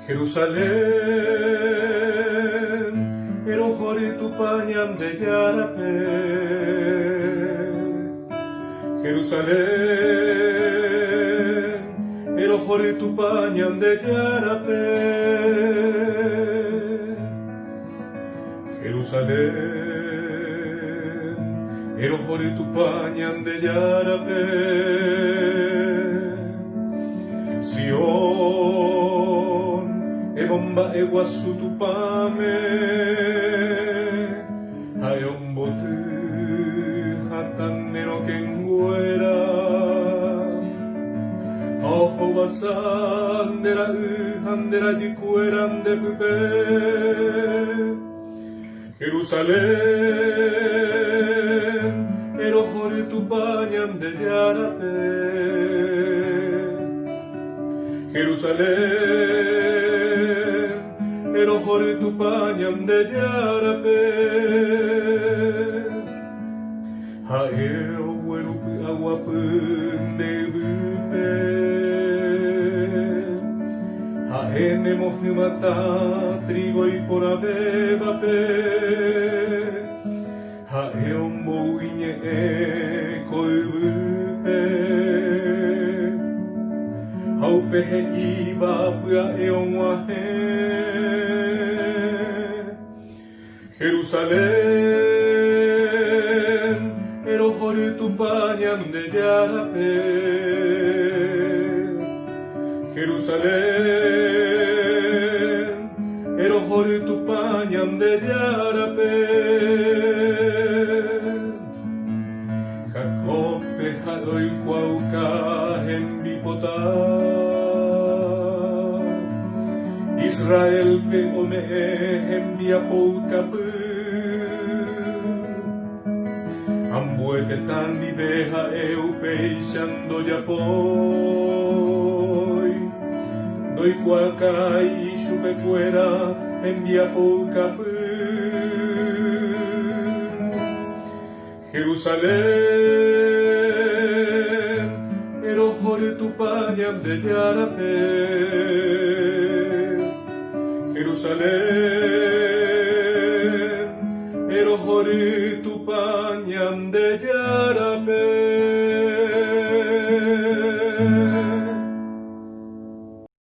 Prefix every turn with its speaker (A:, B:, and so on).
A: Jerusalén, erohori tu pañam de yarape. Jerusalén, erohori tu pañam de yarape. Jerusalén, erohori tu pañam de yarape. Sion, ebomba eguasu tu pame, hayombotu hatanero kenguera, ojo basandera uhandera yikueran de pupe. Jerusalén, erohori tu pañam de yarape. Jerusalén, erohori tu pañam de yarape. Haeo werupi aguapun de bupe. Haene mohimata trigo y por avebape. Haeo mouiñe koibupe. Haupehe iba pua eonwahe. Jerusalén, erohori tu pañam de yarape. Jerusalén, erohori tu pañam de yarape. Jacope haloi cuauca en bipota. Israel pe ome envia poucapu. Ambuete tan viveja eu peixando yapoi. Doi cuacai y chupe fuera envia poucapu. Jerusalén, erohori tu pañam de yarape. Jerusalén, erohori tu pañam de yarape.